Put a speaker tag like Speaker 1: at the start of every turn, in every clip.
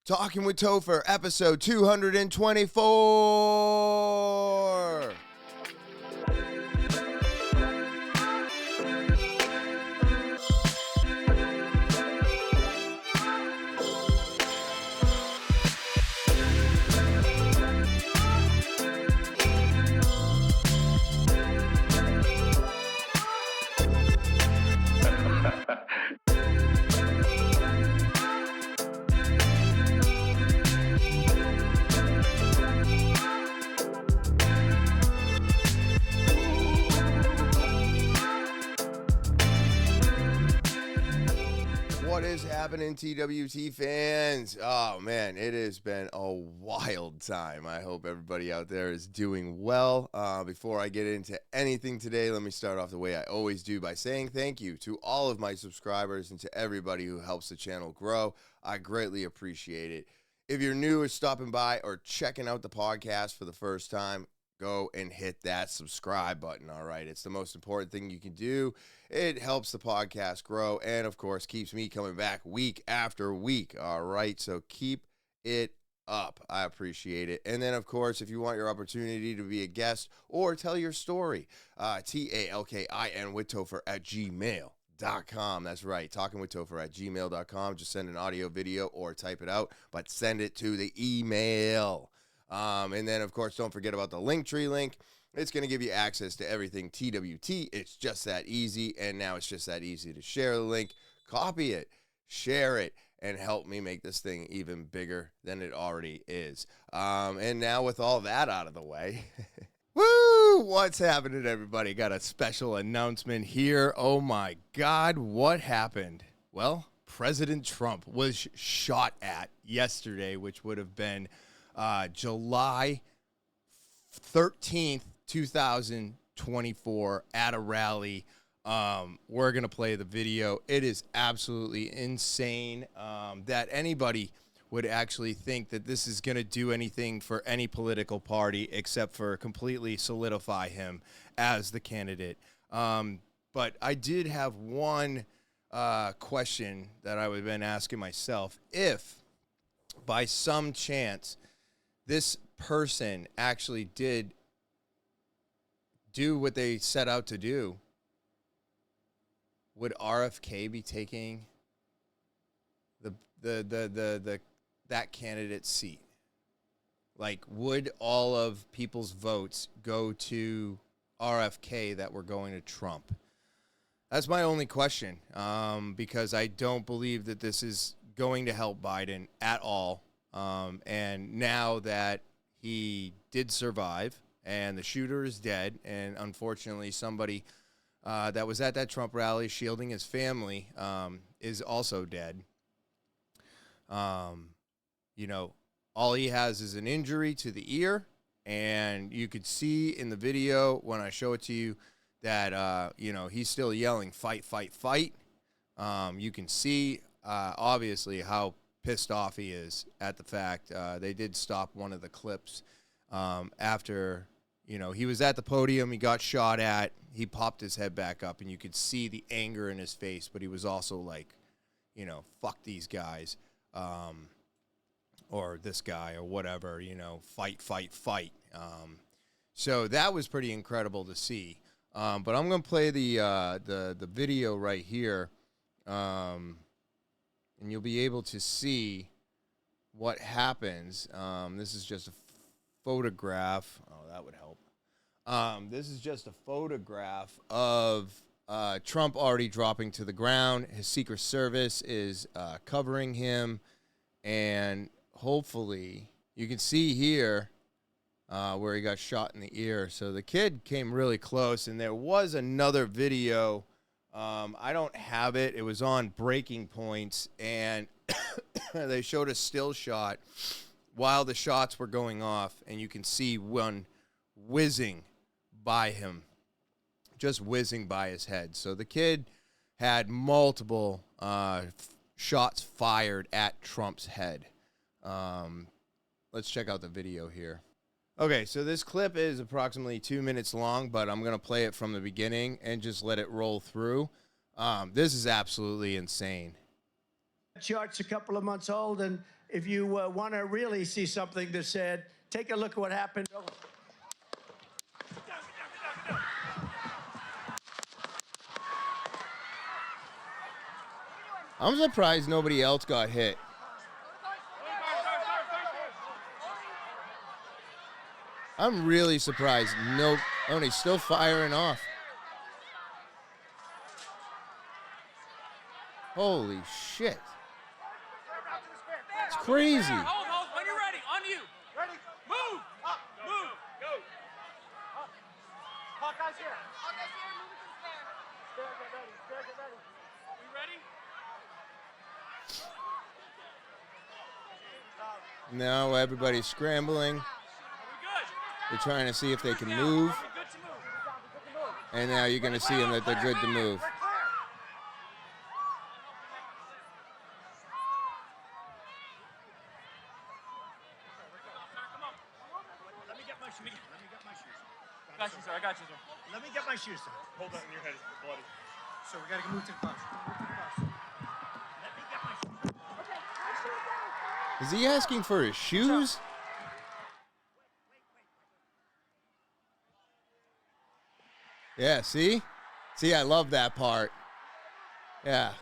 Speaker 1: Talking with Topher, episode 224. What is happening, TwT fans? Oh man, it has been a wild time. I hope everybody out there is doing well. Before I get into anything today, let me start off the way I always do by saying thank you to all of my subscribers and to everybody who helps the channel grow. I greatly appreciate it. If you're new or stopping by or checking out the podcast for the first time, go and hit that subscribe button, all right? It's the most important thing you can do. It helps the podcast grow and, of course, keeps me coming back week after week, all right? So keep it up. I appreciate it. And then, of course, if you want your opportunity to be a guest or tell your story, TALKIN with Topher at gmail.com. That's right, talkinwithtopher at gmail.com. Just send an audio, video, or type it out, but send it to the email. And then, of course, don't forget about the Linktree link. It's going to give you access to everything TwT. It's just that easy, and now it's just that easy to share the link, copy it, share it, and help me make this thing even bigger than it already is. And now with all that out of the way, woo! What's happening, everybody? Got a special announcement here. Oh, my God, what happened? Well, President Trump was shot at yesterday, which would have been July 13th, 2024 at a rally. We're going to play the video. It is absolutely insane that anybody would actually think that this is going to do anything for any political party except for completely solidify him as the candidate. But I did have one question that I would have been asking myself. If by some chance this person actually did do what they set out to do, would RFK be taking that candidate's seat? Like, would all of people's votes go to RFK that were going to Trump? That's my only question, because I don't believe that this is going to help Biden at all. And now that he did survive and the shooter is dead, and unfortunately somebody that was at that Trump rally shielding his family is also dead. You know, all he has is an injury to the ear, and you could see in the video when I show it to you that, you know, he's still yelling, fight, fight, fight. You can see, obviously, how pissed off he is at the fact they did stop one of the clips after, you know, he was at the podium, he got shot at, he popped his head back up, and you could see the anger in his face, but he was also like, you know, fuck these guys, or this guy, or whatever, you know, fight, fight, fight. So that was pretty incredible to see. But I'm going to play the video right here, and you'll be able to see what happens. This is just a photograph. Oh, that would help. This is just a photograph of Trump already dropping to the ground. His Secret Service is covering him, and hopefully you can see here where he got shot in the ear. So the kid came really close, and there was another video. I don't have it. It was on Breaking Points, and they showed a still shot while the shots were going off, and you can see one whizzing by him, just whizzing by his head. So the kid had multiple shots fired at Trump's head. Let's check out the video here. Okay, so this clip is approximately 2 minutes long, but I'm going to play it from the beginning and just let it roll through. This is absolutely insane.
Speaker 2: Chart's a couple of months old, and if you want to really see something that said, take a look at what happened.
Speaker 1: I'm surprised nobody else got hit. I'm really surprised. No, oh, he's still firing off. Holy shit. It's crazy.
Speaker 3: Hold, when you're ready, on you. Ready? Move. Up. Move. Go. Up. Hawkeye's here. Hawkeye's here. Move to the stair. Stair, get ready. Stair, get ready. We ready?
Speaker 1: Now everybody's scrambling. They're trying to see if they can move. And now you're going to see them that they're good to move.
Speaker 3: Let me get my shoes. I got you, sir.
Speaker 2: Let me get my shoes, sir.
Speaker 3: Hold that in your head. It's bloody.
Speaker 2: So we got to move to the bus. Let me get my shoes.
Speaker 1: Is he asking for his shoes? Yeah, see? See, I love that part. Yeah.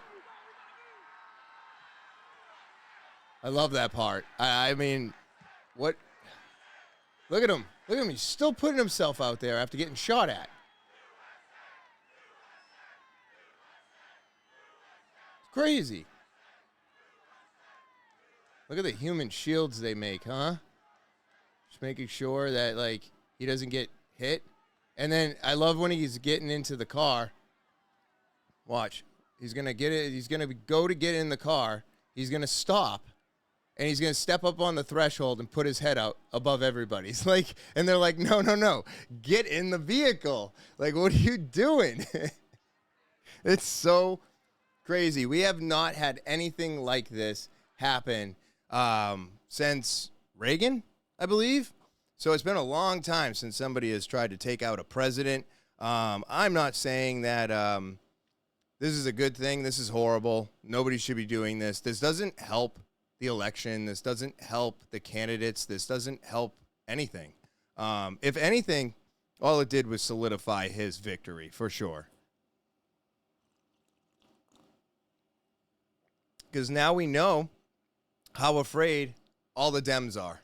Speaker 1: I love that part. I mean, what? Look at him. Look at him. He's still putting himself out there after getting shot at. It's crazy. Look at the human shields they make, huh? Just making sure that, like, he doesn't get hit. And then I love when he's getting into the car. Watch. He's going to get it. He's going to go to get in the car. He's going to stop. And he's going to step up on the threshold and put his head out above everybody's. Like, and they're like, no, no, no. Get in the vehicle. Like, what are you doing? It's so crazy. We have not had anything like this happen since Reagan, I believe. So it's been a long time since somebody has tried to take out a president. I'm not saying that this is a good thing. This is horrible. Nobody should be doing this. This doesn't help the election. This doesn't help the candidates. This doesn't help anything. If anything, all it did was solidify his victory, for sure. Because now we know how afraid all the Dems are.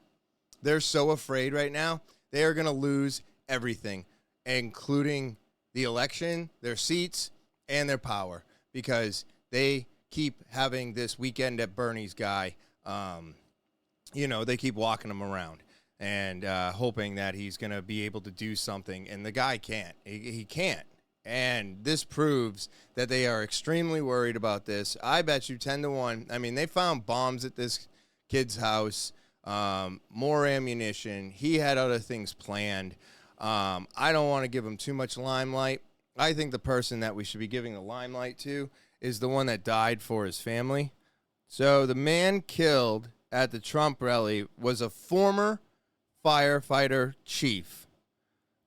Speaker 1: They're so afraid right now. They are going to lose everything, including the election, their seats, and their power, because they keep having this weekend at Bernie's guy. They keep walking him around and hoping that he's going to be able to do something, and the guy can't. He can't. And this proves that they are extremely worried about this. I bet you 10-1. I mean, they found bombs at this kid's house. More ammunition. He had other things planned. I don't want to give him too much limelight. I think the person that we should be giving the limelight to is the one that died for his family. So the man killed at the Trump rally was a former firefighter chief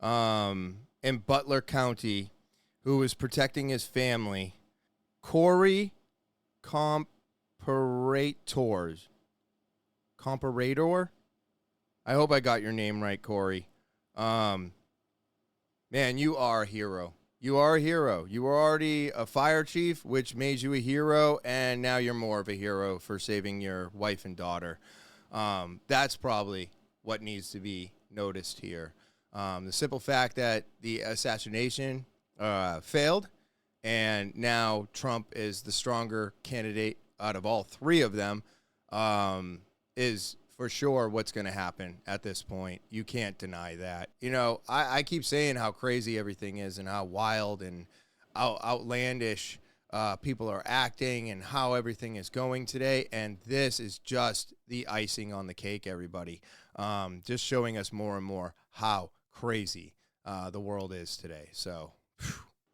Speaker 1: in Butler County who was protecting his family. Corey Comparator. I hope I got your name right, Corey. Man, you are a hero. You are a hero. You were already a fire chief, which made you a hero, and now you're more of a hero for saving your wife and daughter. That's probably what needs to be noticed here. The simple fact that the assassination failed, and now Trump is the stronger candidate out of all three of them, is for sure what's going to happen at this point. You can't deny that. I keep saying how crazy everything is and how wild and outlandish people are acting and how everything is going today. And this is just the icing on the cake, everybody. Just showing us more and more how crazy the world is today. So,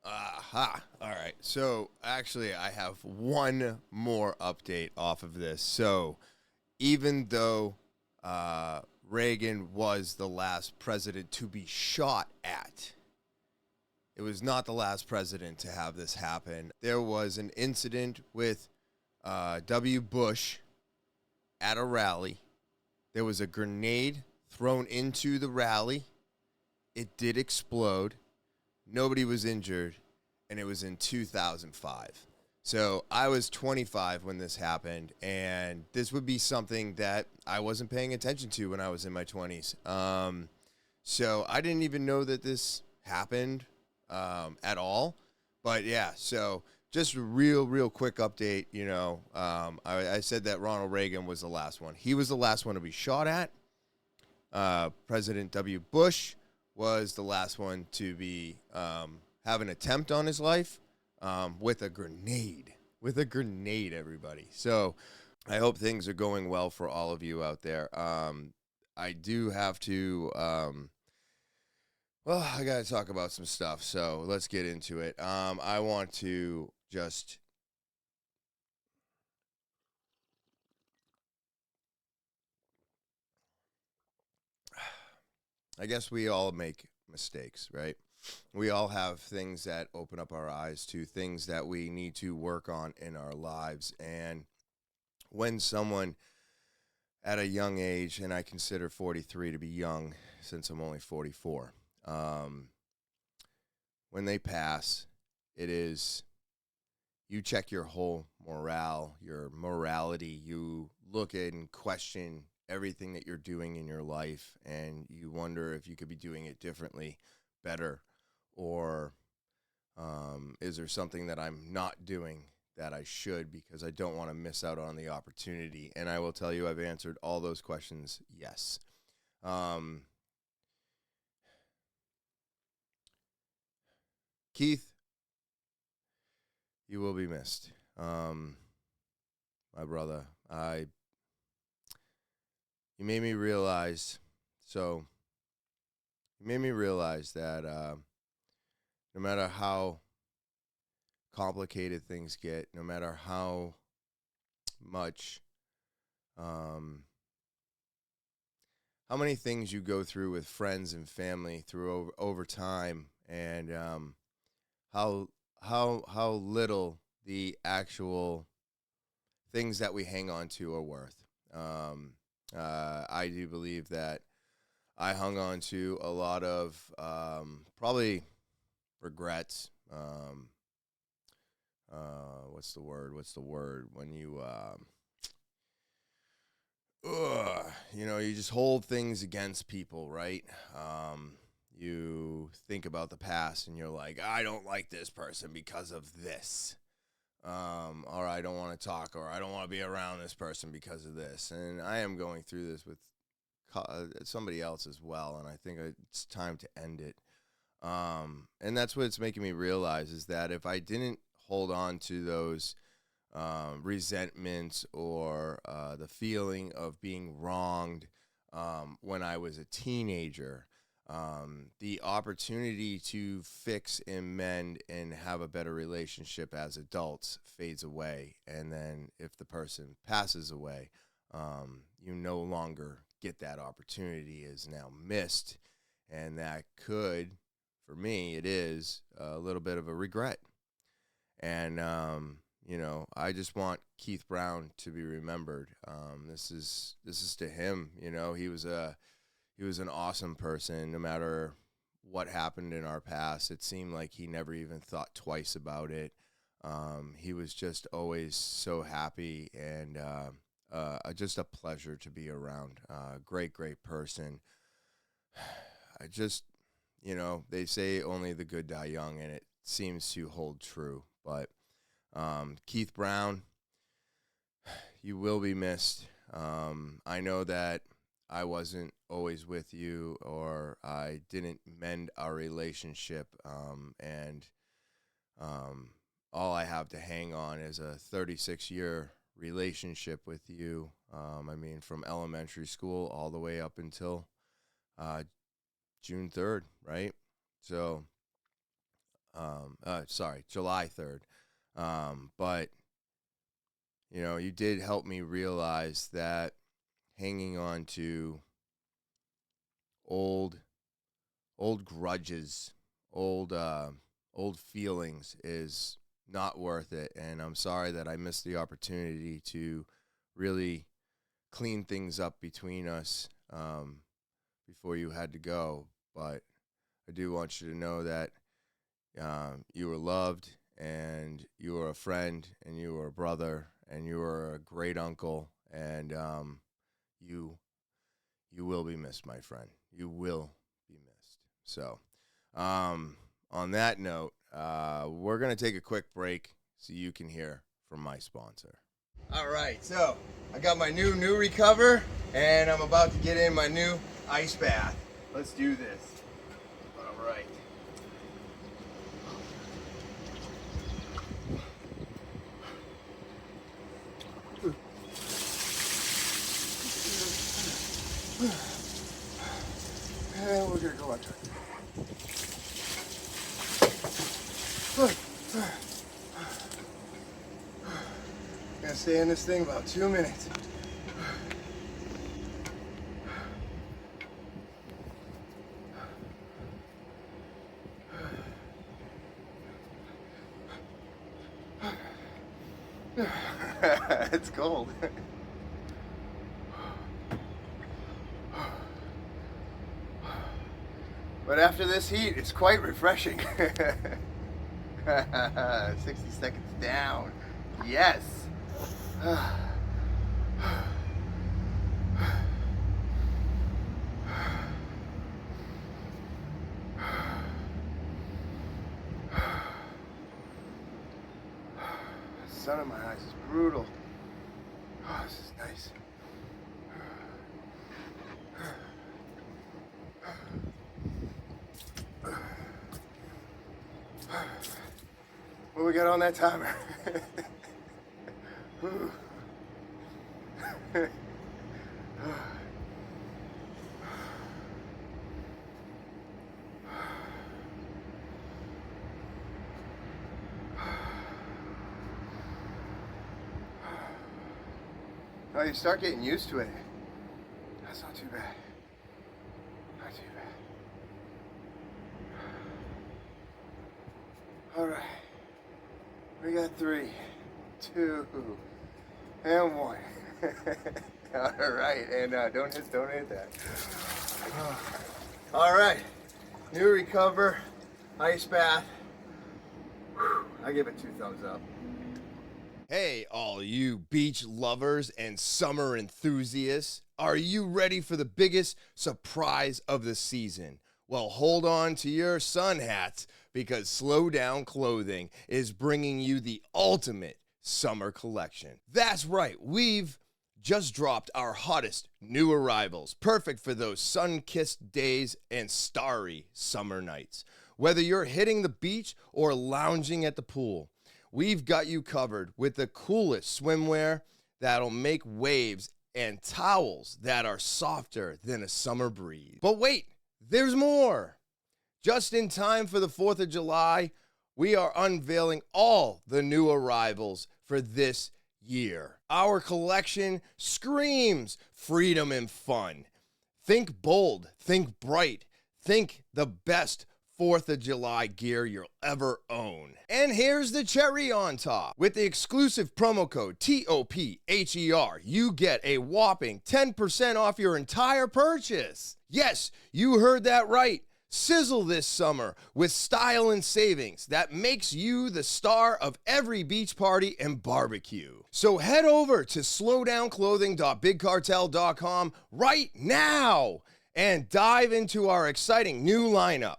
Speaker 1: all right. So, actually, I have one more update off of this. So, even though Reagan was the last president to be shot at, it was not the last president to have this happen. There was an incident with W. Bush at a rally. There was a grenade thrown into the rally. It did explode. Nobody was injured, and it was in 2005. So I was 25 when this happened, and this would be something that I wasn't paying attention to when I was in my 20s. So I didn't even know that this happened at all. But yeah, so just a real quick update. You know, I said that Ronald Reagan was the last one. He was the last one to be shot at. President W. Bush was the last one to be have an attempt on his life with a grenade. With a grenade, everybody. So I hope things are going well for all of you out there. I do have to, well, I got to talk about some stuff, so let's get into it. I want to just I guess we all make mistakes, right? We all have things that open up our eyes to things that we need to work on in our lives. And when someone at a young age, and I consider 43 to be young since I'm only 44, when they pass, it is, you check your whole morale, your morality. You look and question everything that you're doing in your life, and you wonder if you could be doing it differently, better, or is there something that I'm not doing that I should, because I don't want to miss out on the opportunity. And I will tell you, I've answered all those questions, yes. Keith, you will be missed. My brother, you made me realize, that no matter how complicated things get, no matter how much, how many things you go through with friends and family through over time, and how little the actual things that we hang on to are worth. I do believe that I hung on to a lot of probably regrets. What's the word when you you just hold things against people, right? You think about the past and you're like, I don't like this person because of this. Or I don't want to talk, or I don't want to be around this person because of this. And I am going through this with somebody else as well, and I think it's time to end it. And that's what it's making me realize, is that if I didn't hold on to those resentments or the feeling of being wronged when I was a teenager, the opportunity to fix and mend and have a better relationship as adults fades away. And then if the person passes away, you no longer get that opportunity, is now missed. And that could, for me, it is a little bit of a regret. And, I just want Keith Brown to be remembered. This is to him. He was an awesome person. No matter what happened in our past, it seemed like he never even thought twice about it. He was just always so happy, and just a pleasure to be around. Great person. I just, they say only the good die young, and it seems to hold true. But Keith Brown, you will be missed. I know that I wasn't always with you, or I didn't mend our relationship, and all I have to hang on is a 36-year relationship with you. From elementary school all the way up until June 3rd, right? So, July 3rd. But, you did help me realize that hanging on to old grudges, old feelings is not worth it. And I'm sorry that I missed the opportunity to really clean things up between us before you had to go. But I do want you to know that you were loved, and you were a friend, and you were a brother, and you were a great uncle, and you will be missed, my friend. You will be missed. So on that note, we're going to take a quick break so you can hear from my sponsor. All right, so I got my new NURECOVER, and I'm about to get in my new ice bath. Let's do this. All right. And we're gonna go under. Gonna stay in this thing about 2 minutes. It's cold. But after this heat, it's quite refreshing. 60 seconds down. Yes. The sun in my eyes is brutal. Oh, this is nice. What we got on that timer? Oh, you start getting used to it. That's not too bad. Not too bad. All right. We got 3, 2, and 1. All right, and don't hit that. All right, NURECOVER ice bath. Whew. I give it 2 thumbs up. Hey, all you beach lovers and summer enthusiasts, are you ready for the biggest surprise of the season? Well, hold on to your sun hats, because Slow Down Clothing is bringing you the ultimate summer collection. That's right, we've just dropped our hottest new arrivals, perfect for those sun-kissed days and starry summer nights. Whether you're hitting the beach or lounging at the pool, we've got you covered with the coolest swimwear that'll make waves and towels that are softer than a summer breeze. But wait, there's more. Just in time for the 4th of July, we are unveiling all the new arrivals for this year. Our collection screams freedom and fun. Think bold, think bright, think the best 4th of July gear you'll ever own. And here's the cherry on top. With the exclusive promo code TOPHER, you get a whopping 10% off your entire purchase. Yes, you heard that right. Sizzle this summer with style and savings that makes you the star of every beach party and barbecue. So head over to slowdownclothing.bigcartel.com right now and dive into our exciting new lineup.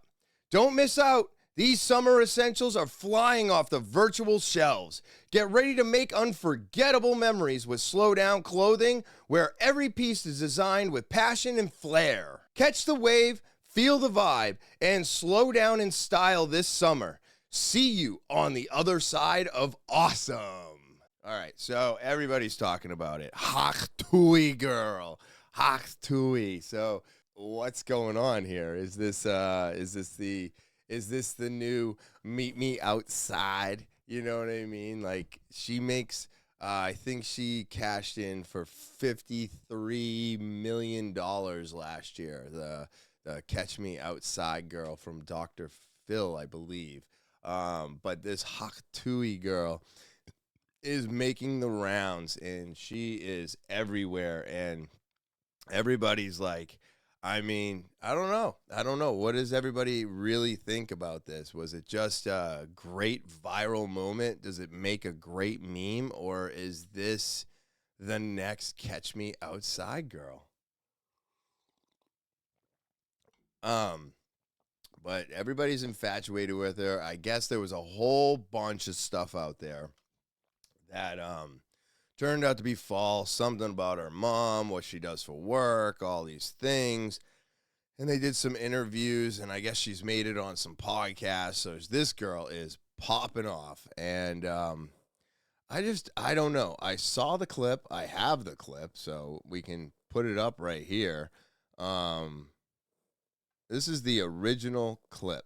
Speaker 1: Don't miss out. These summer essentials are flying off the virtual shelves. Get ready to make unforgettable memories with Slow Down Clothing, where every piece is designed with passion and flair. Catch the wave, feel the vibe, and slow down in style this summer. See you on the other side of awesome. All right, so everybody's talking about it. TwT girl. TwT. So what's going on here? Is this the new meet me outside? You know what I mean? Like, she makes I think she cashed in for $53 million last year. The Catch Me Outside girl from Dr. Phil, I believe. But this TwT girl is making the rounds, and she is everywhere, and everybody's like, I mean, I don't know. What does everybody really think about this? Was it just a great viral moment? Does it make a great meme? Or is this the next Catch Me Outside girl? But everybody's infatuated with her. I guess there was a whole bunch of stuff out there that turned out to be false. Something about her mom, what she does for work, all these things. And they did some interviews, and I guess she's made it on some podcasts. So this girl is popping off. And I don't know. I saw the clip. I have the clip, so we can put it up right here. This is the original clip.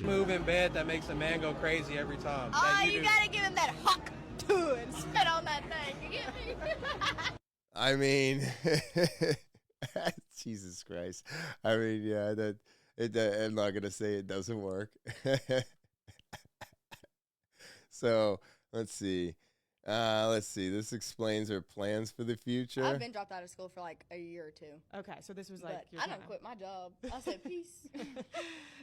Speaker 4: Move in bed that makes a man go crazy every time.
Speaker 5: Oh, you gotta give him that hawk to and spit on that thing. You get me?
Speaker 1: I mean, Jesus Christ. I mean, yeah, I'm not gonna say it doesn't work. So let's see. This explains her plans for the future.
Speaker 5: I've been dropped out of school for like a year or two.
Speaker 6: Okay, so this was like
Speaker 5: But I don't quit my job. I said peace.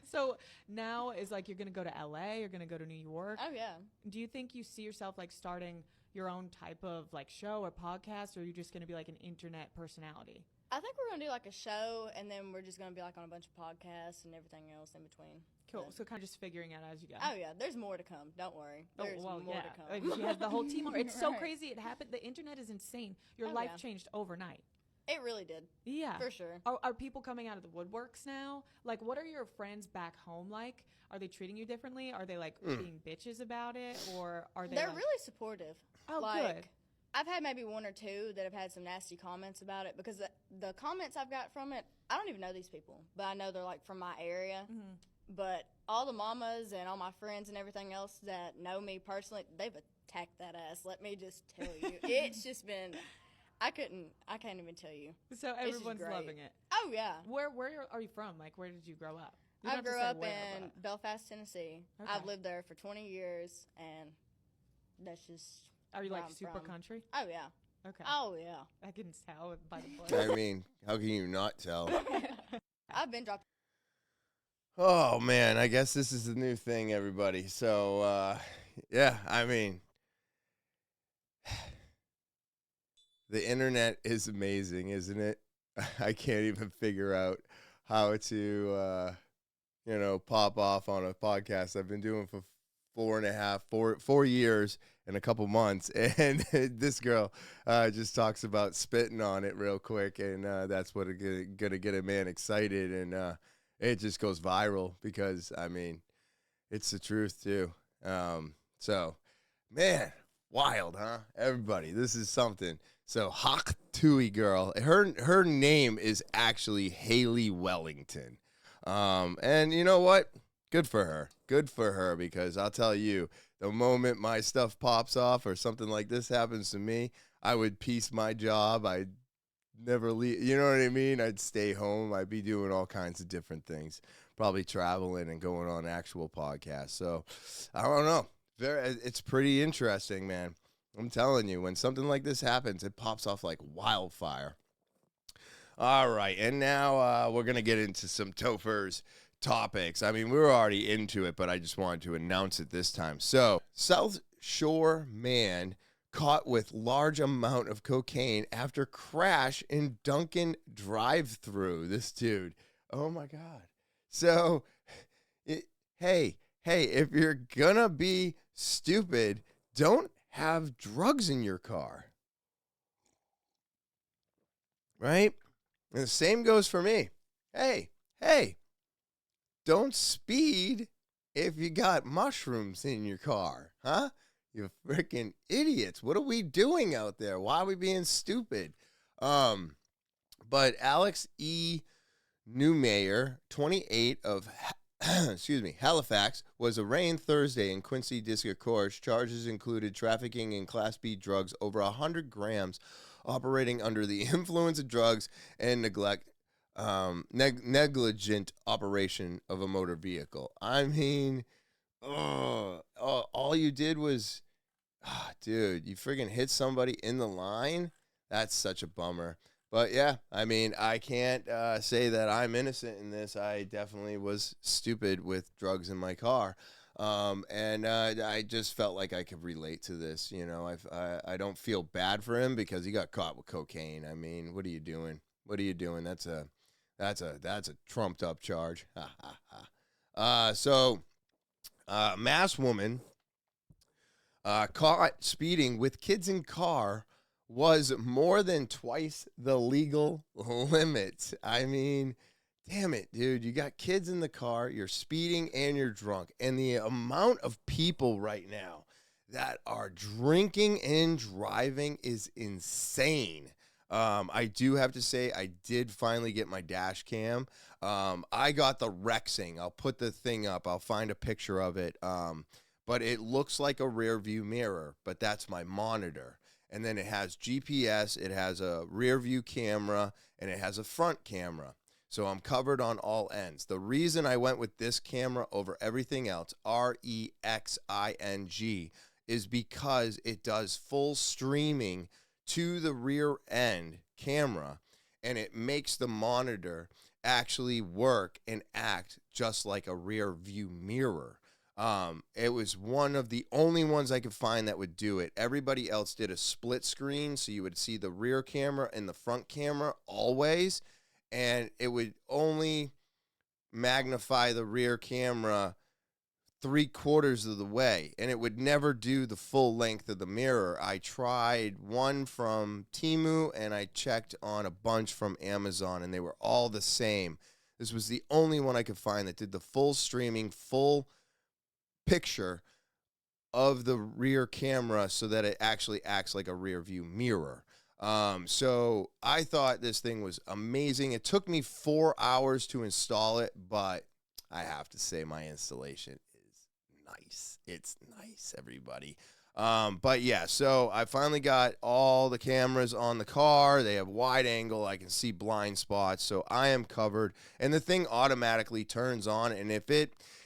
Speaker 6: So now is like you're gonna go to LA, you're gonna go to New York.
Speaker 5: Oh yeah.
Speaker 6: Do you think you see yourself like starting your own type of like show or podcast, or are you just gonna be like an internet personality?
Speaker 5: I think we're gonna do like a show, and then we're just gonna be like on a bunch of podcasts and everything else in between.
Speaker 6: Cool.
Speaker 5: Yeah.
Speaker 6: So kind of just figuring out as you go.
Speaker 5: Oh yeah, there's more to come. Don't worry. There's more to come.
Speaker 6: Like, she has the whole team. It's so
Speaker 5: Right.
Speaker 6: crazy. It happened. The internet is insane. Your
Speaker 5: Oh,
Speaker 6: life
Speaker 5: yeah.
Speaker 6: changed overnight.
Speaker 5: It really did.
Speaker 6: Yeah.
Speaker 5: For sure.
Speaker 6: Are people coming out of the woodworks now? Like, what are your friends back home like? Are they treating you differently? Are they like being bitches about it, or are they?
Speaker 5: They're
Speaker 6: like,
Speaker 5: really supportive.
Speaker 6: Oh,
Speaker 5: like,
Speaker 6: good.
Speaker 5: I've had maybe one or two that have had some nasty comments about it, because the comments I've got from it, I don't even know these people, but I know they're like from my area.
Speaker 6: Mm-hmm.
Speaker 5: But all the mamas and all my friends and everything else that know me personally, they've attacked that ass. Let me just tell you. It's just been, I can't even tell you.
Speaker 6: So
Speaker 5: It's just
Speaker 6: everyone's
Speaker 5: great.
Speaker 6: loving it.
Speaker 5: Oh, yeah.
Speaker 6: Where are you from? Like, where did you grow up? You
Speaker 5: I
Speaker 6: don't have to
Speaker 5: grew
Speaker 6: say
Speaker 5: up
Speaker 6: where,
Speaker 5: in
Speaker 6: but-
Speaker 5: Belfast, Tennessee.
Speaker 6: Okay.
Speaker 5: I've lived there for 20 years, and that's just
Speaker 6: Are you
Speaker 5: where
Speaker 6: like
Speaker 5: I'm
Speaker 6: super
Speaker 5: from.
Speaker 6: country?
Speaker 5: Oh, yeah.
Speaker 6: Okay.
Speaker 5: Oh, yeah.
Speaker 6: I can tell by the voice.
Speaker 1: I mean, how can you not tell?
Speaker 5: I've been dropped.
Speaker 1: Oh man, I guess this is the new thing, everybody. So yeah, I mean, the internet is amazing, isn't it? I can't even figure out how to pop off on a podcast I've been doing for 4 years and a couple months, and this girl just talks about spitting on it real quick, and that's what gonna get a man excited, and it just goes viral because, I mean, it's the truth, too. So, man, wild, huh? Everybody, this is something. So, Hawk Tuah girl, her name is actually Hailey Wellington. And you know what? Good for her. Good for her, because I'll tell you, the moment my stuff pops off or something like this happens to me, I would piece my job. I'd never leave, you know what I mean? I'd stay home. I'd be doing all kinds of different things, probably traveling and going on actual podcasts. So I don't know. It's pretty interesting, man. I'm telling you, when something like this happens, it pops off like wildfire. All right, and now we're going to get into some Topher's topics. I mean, we were already into it, but I just wanted to announce it this time. So, South Shore man caught with large amount of cocaine after crash in Dunkin drive-through. This dude, oh my God. So, hey, if you're gonna be stupid, don't have drugs in your car. Right? And the same goes for me. Hey, don't speed if you got mushrooms in your car, huh? You freaking idiots. What are we doing out there? Why are we being stupid? But Alex E. Newmayer, 28 of Halifax, was arraigned Thursday in Quincy District Court. Charges included trafficking in Class B drugs over 100 grams, operating under the influence of drugs, and negligent operation of a motor vehicle. I mean, all you did was, Dude, you friggin' hit somebody in the line? That's such a bummer. But yeah, I mean, I can't say that I'm innocent in this. I definitely was stupid with drugs in my car. And I just felt like I could relate to this. You know, I don't feel bad for him because he got caught with cocaine. I mean, what are you doing? What are you doing? That's a trumped up charge. So, mass woman caught speeding with kids in car was more than twice the legal limit. I mean, damn it, dude. You got kids in the car, you're speeding, and you're drunk. And the amount of people right now that are drinking and driving is insane. I do have to say, I did finally get my dash cam. I got the Rexing. I'll put the thing up. I'll find a picture of it. But it looks like a rear view mirror, but that's my monitor. And then it has GPS, it has a rear view camera, and it has a front camera. So I'm covered on all ends. The reason I went with this camera over everything else, Rexing, is because it does full streaming to the rear end camera, and it makes the monitor actually work and act just like a rear view mirror. It was one of the only ones I could find that would do it. Everybody else did a split screen, so you would see the rear camera and the front camera always, and it would only magnify the rear camera 3/4 of the way, and it would never do the full length of the mirror. I tried one from Temu, and I checked on a bunch from Amazon, and they were all the same. This was the only one I could find that did the full streaming, full picture of the rear camera so that it actually acts like a rear view mirror. So I thought this thing was amazing. It took me 4 hours to install it, but I have to say my installation is nice. It's nice, everybody. But yeah, so I finally got all the cameras on the car. They have wide angle. I can see blind spots, so I am covered. And the thing automatically turns on, and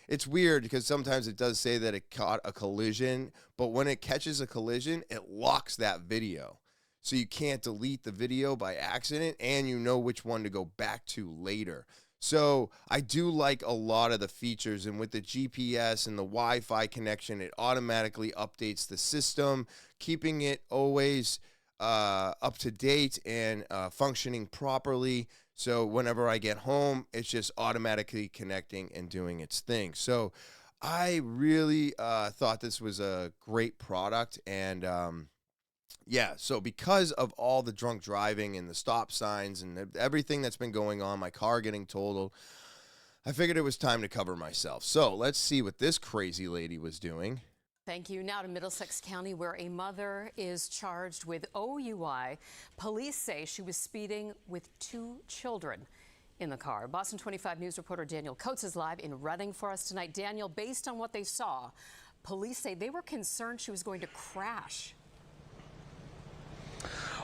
Speaker 1: it's weird because sometimes it does say that it caught a collision, but when it catches a collision, it locks that video. So you can't delete the video by accident, and you know which one to go back to later. So I do like a lot of the features, and with the GPS and the Wi-Fi connection, it automatically updates the system, keeping it always up to date and functioning properly. So whenever I get home, it's just automatically connecting and doing its thing. So I really thought this was a great product. And yeah, so because of all the drunk driving and the stop signs and everything that's been going on, my car getting totaled, I figured it was time to cover myself. So let's see what this crazy lady was doing.
Speaker 7: Thank you. Now to Middlesex County, where a mother is charged with OUI. Police say she was speeding with 2 children in the car. Boston 25 News reporter Daniel Coates is live in Reading for us tonight. Daniel, based on what they saw, police say they were concerned she was going to crash.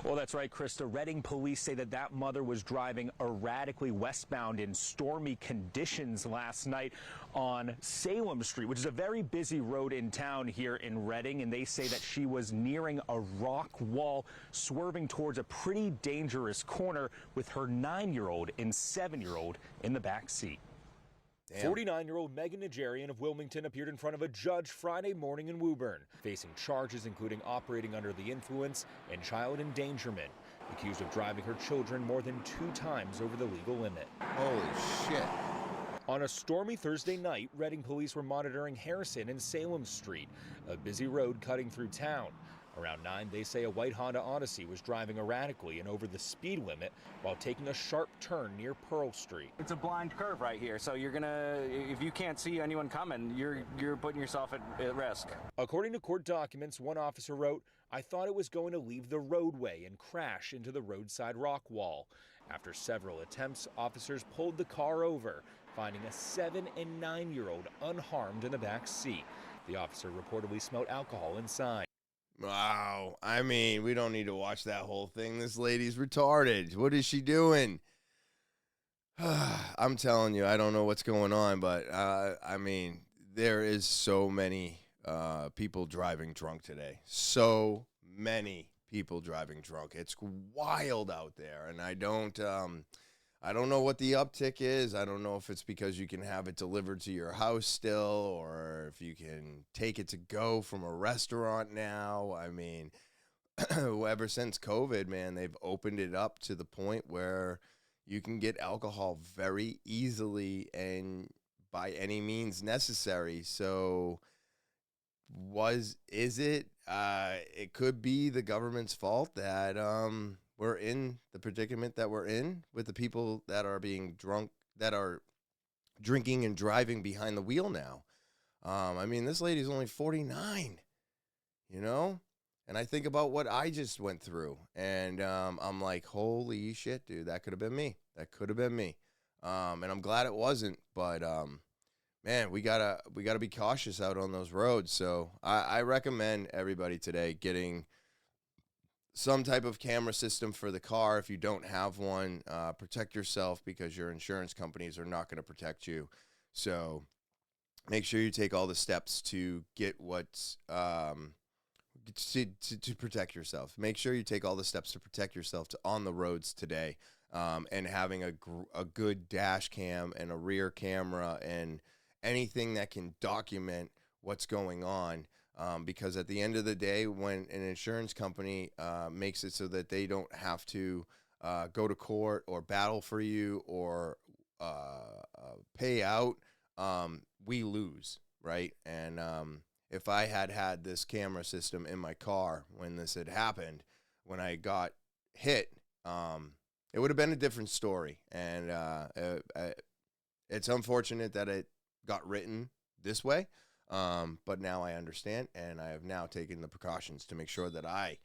Speaker 8: Well, that's right, Krista. Reading police say that mother was driving erratically westbound in stormy conditions last night on Salem Street, which is a very busy road in town here in Reading. And they say that she was nearing a rock wall, swerving towards a pretty dangerous corner with her 9-year-old and 7-year-old in the back seat.
Speaker 9: 49-year-old Megan Nigerian of Wilmington appeared in front of a judge Friday morning in Woburn, facing charges including operating under the influence and child endangerment, accused of driving her children more than 2 times over the legal limit.
Speaker 1: Holy shit.
Speaker 9: On a stormy Thursday night, Reading police were monitoring Harrison and Salem Street, a busy road cutting through town. Around 9, they say a white Honda Odyssey was driving erratically and over the speed limit while taking a sharp turn near Pearl Street.
Speaker 10: It's a blind curve right here, so you're gonna, if you can't see anyone coming, you're putting yourself at risk.
Speaker 9: According to court documents, one officer wrote, "I thought it was going to leave the roadway and crash into the roadside rock wall." After several attempts, officers pulled the car over, finding a 7- and 9-year-old unharmed in the back seat. The officer reportedly smelled alcohol inside.
Speaker 1: Wow. I mean, we don't need to watch that whole thing. This lady's retarded. What is she doing? I'm telling you, I don't know what's going on, but I mean, there is so many people driving drunk today. So many people driving drunk. It's wild out there, and I don't know what the uptick is. I don't know if it's because you can have it delivered to your house still, or if you can take it to go from a restaurant now. I mean, ever since COVID, man, they've opened it up to the point where you can get alcohol very easily and by any means necessary. So is it? It could be the government's fault that we're in the predicament that we're in with the people that are being drunk, that are drinking and driving behind the wheel now. I mean, this lady's only 49, you know? And I think about what I just went through, and I'm like, holy shit, dude, that could have been me. That could have been me. And I'm glad it wasn't, but man, we gotta be cautious out on those roads. So I recommend everybody today getting some type of camera system for the car. If you don't have one, protect yourself, because your insurance companies are not going to protect you. So make sure you take all the steps to get what's to protect yourself. Make sure you take all the steps to protect yourself on the roads today, and having a good dash cam and a rear camera and anything that can document what's going on. Because at the end of the day, when an insurance company makes it so that they don't have to go to court or battle for you or pay out, we lose, right? And if I had this camera system in my car when this had happened, when I got hit, it would have been a different story. And it's unfortunate that it got written this way. But now I understand, and I have now taken the precautions to make sure that I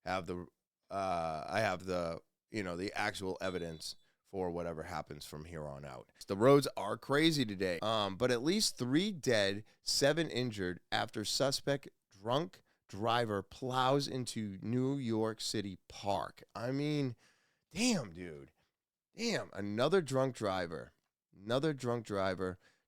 Speaker 1: have the the actual evidence for whatever happens from here on out. The roads are crazy today, but at least 3 dead, 7 injured after suspect drunk driver plows into New York City Park. I mean, damn, dude. Damn, another drunk driver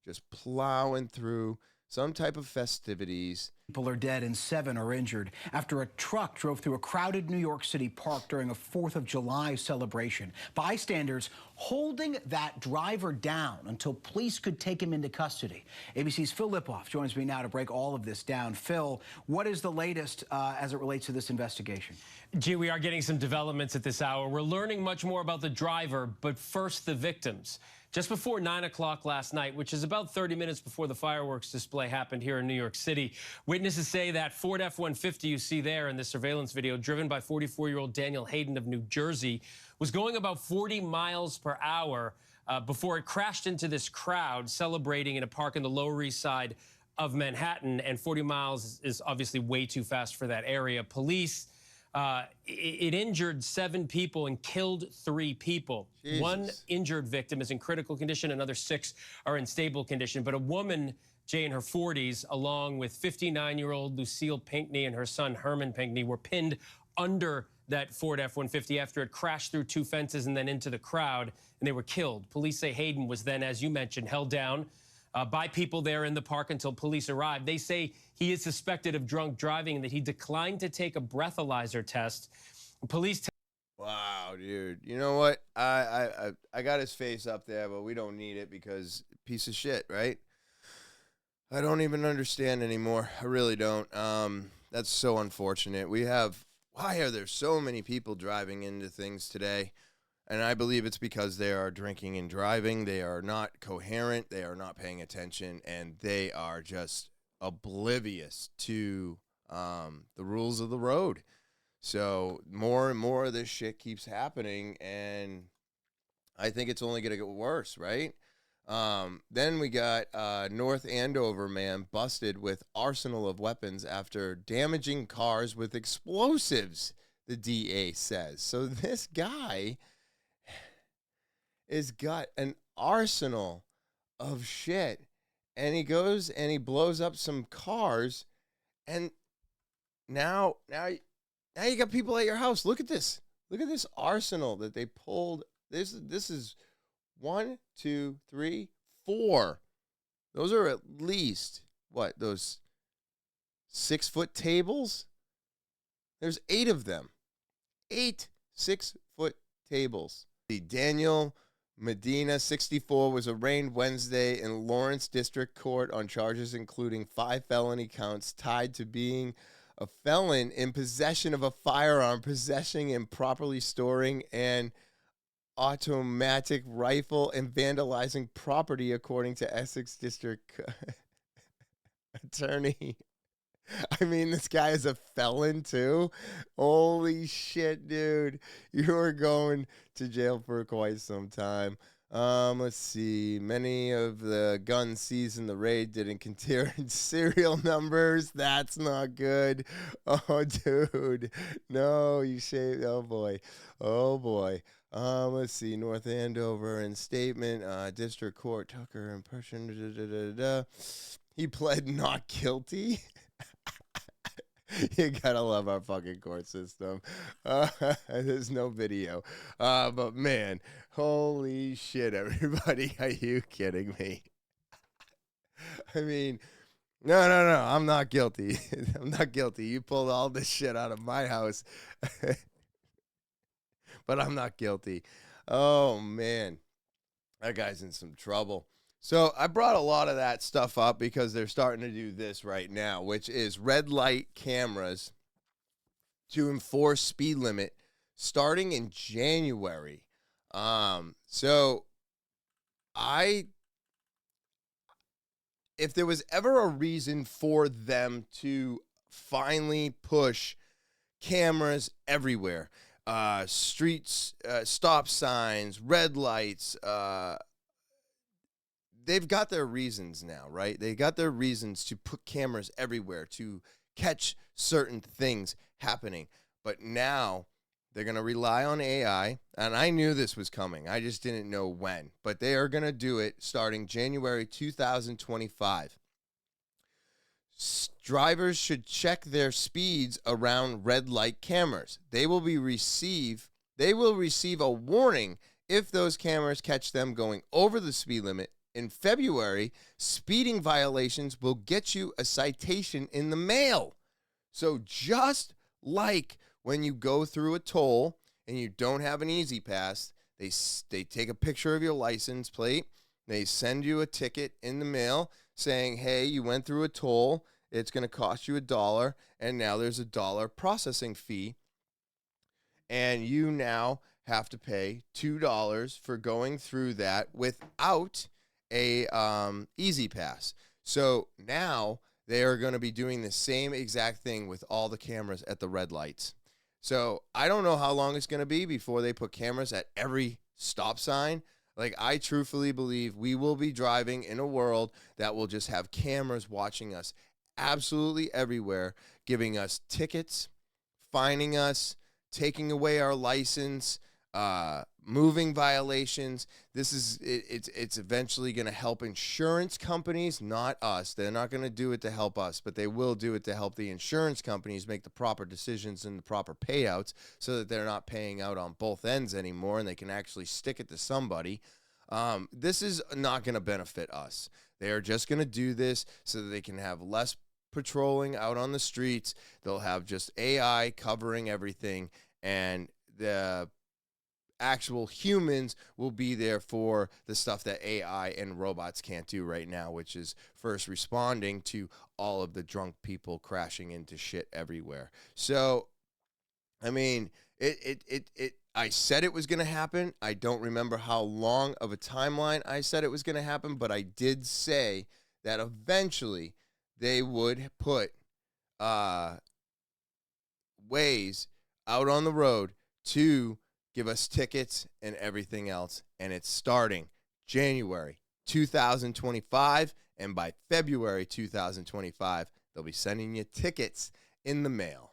Speaker 1: just plowing through some type of festivities.
Speaker 11: People are dead and 7 are injured after a truck drove through a crowded New York City park during a 4th of July celebration. Bystanders holding that driver down until police could take him into custody. ABC's Phil Lipoff joins me now to break all of this down. Phil, what is the latest as it relates to this investigation?
Speaker 12: Gee, we are getting some developments at this hour. We're learning much more about the driver, but first the victims. Just before 9 o'clock last night, which is about 30 minutes before the fireworks display happened here in New York City, witnesses say that Ford F-150 you see there in the surveillance video, driven by 44-year-old Daniel Hayden of New Jersey, was going about 40 miles per hour before it crashed into this crowd celebrating in a park in the Lower East Side of Manhattan. And 40 miles is obviously way too fast for that area. Police, it injured 7 people and killed 3 people.
Speaker 1: Jesus.
Speaker 12: 1 injured victim is in critical condition. Another 6 are in stable condition. But a woman, Jay, in her 40s, along with 59-year-old Lucille Pinckney and her son Herman Pinckney, were pinned under that Ford F-150 after it crashed through 2 fences and then into the crowd, and they were killed. Police say Hayden was then, as you mentioned, held down by people there in the park until police arrived. They say he is suspected of drunk driving and that he declined to take a breathalyzer test. Police
Speaker 1: Wow, dude. You know what? I got his face up there, but we don't need it because piece of shit, right? I don't even understand anymore. I really don't. That's so unfortunate. Why are there so many people driving into things today? And I believe it's because they are drinking and driving. They are not coherent. They are not paying attention. And they are just oblivious to the rules of the road. So more and more of this shit keeps happening. And I think it's only going to get worse, right? Then we got North Andover man busted with arsenal of weapons after damaging cars with explosives, the DA says. So this guy has got an arsenal of shit, and he goes and he blows up some cars, and now you got people at your house. Look at this. Look at this arsenal that they pulled. This is 1, 2, 3, 4. Those are at least, what, those 6-foot tables. There's 8 of them. 8 6-foot tables. Daniel Medina, 64, was arraigned Wednesday in Lawrence District Court on charges including 5 felony counts tied to being a felon in possession of a firearm, possessing improperly storing an automatic rifle, and vandalizing property, according to Essex District Attorney. I mean, this guy is a felon too. Holy shit, dude. You are going to jail for quite some time. Let's see. Many of the guns seized in the raid didn't contain serial numbers. That's not good. Oh, dude. No, you shaved. Oh, boy. Oh, boy. Let's see. North Andover and statement. District Court, Tucker in person. He pled not guilty. You gotta love our fucking court system. There's no video. But man, holy shit, everybody. Are you kidding me? I mean, no. I'm not guilty. I'm not guilty. You pulled all this shit out of my house. But I'm not guilty. Oh, man. That guy's in some trouble. So I brought a lot of that stuff up because they're starting to do this right now, which is red light cameras to enforce speed limit starting in January. So if there was ever a reason for them to finally push cameras everywhere, streets, stop signs, red lights, they've got their reasons now, right? They got their reasons to put cameras everywhere to catch certain things happening. But now they're going to rely on AI, and I knew this was coming. I just didn't know when. But they are going to do it starting January 2025. Drivers should check their speeds around red light cameras. They will receive a warning if those cameras catch them going over the speed limit. In February, speeding violations will get you a citation in the mail. So just like when you go through a toll and you don't have an easy pass, they take a picture of your license plate, they send you a ticket in the mail saying, hey, you went through a toll, it's going to cost you $1, and now there's a $1 processing fee, and you now have to pay $2 for going through that without a easy pass. So now they are going to be doing the same exact thing with all the cameras at the red lights. So I don't know how long it's going to be before they put cameras at every stop sign. Like, I truthfully believe we will be driving in a world that will just have cameras watching us absolutely everywhere, giving us tickets, fining us, taking away our license, moving violations. It's eventually going to help insurance companies, not us. They're not going to do it to help us, but they will do it to help the insurance companies make the proper decisions and the proper payouts so that they're not paying out on both ends anymore and they can actually stick it to somebody. This is not going to benefit us. They are just going to do this so that they can have less patrolling out on the streets. They'll have just AI covering everything, and the actual humans will be there for the stuff that AI and robots can't do right now, which is first responding to all of the drunk people crashing into shit everywhere. So, I mean, I said it was going to happen. I don't remember how long of a timeline I said it was going to happen, but I did say that eventually they would put ways out on the road to give us tickets and everything else. And it's starting January 2025. And by February 2025, they'll be sending you tickets in the mail.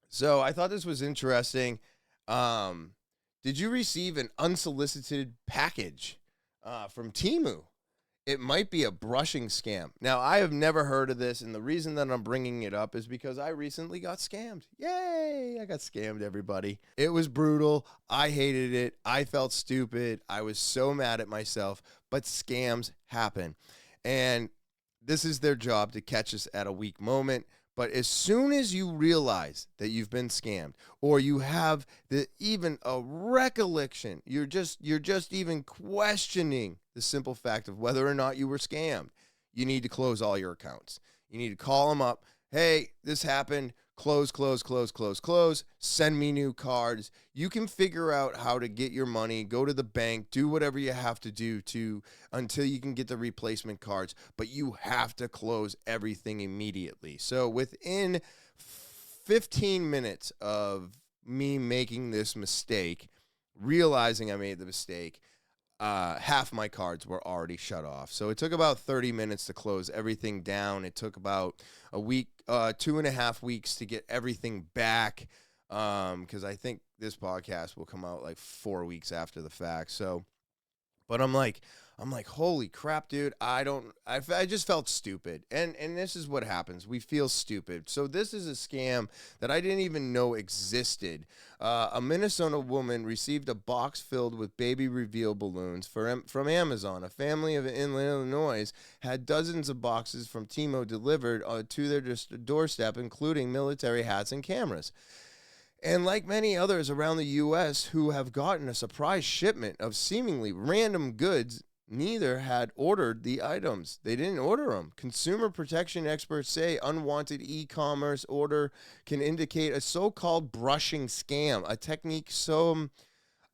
Speaker 1: So I thought this was interesting. Did you receive an unsolicited package from Temu? It might be a brushing scam. Now, I have never heard of this, and the reason that I'm bringing it up is because I recently got scammed. Yay! I got scammed, everybody. It was brutal. I hated it. I felt stupid. I was so mad at myself, but scams happen. And this is their job to catch us at a weak moment. But as soon as you realize that you've been scammed, or you have even a recollection, you're just even questioning the simple fact of whether or not you were scammed, you need to close all your accounts. You need to call them up. Hey, this happened. Close. Send me new cards. You can figure out how to get your money, go to the bank, do whatever you have to do until you can get the replacement cards. But you have to close everything immediately. So within 15 minutes of me making this mistake, realizing I made the mistake, half my cards were already shut off. So it took about 30 minutes to close everything down. It took about a week, 2.5 weeks to get everything back. Because I think this podcast will come out like 4 weeks after the fact. So, but I'm like, holy crap, dude. I just felt stupid. And this is what happens. We feel stupid. So this is a scam that I didn't even know existed. A Minnesota woman received a box filled with baby reveal balloons from Amazon. A family in Illinois had dozens of boxes from Timo delivered to their doorstep, including military hats and cameras. And like many others around the U.S. who have gotten a surprise shipment of seemingly random goods, neither had ordered the items. They didn't order them. Consumer protection experts say unwanted e-commerce order can indicate a so-called brushing scam, a technique some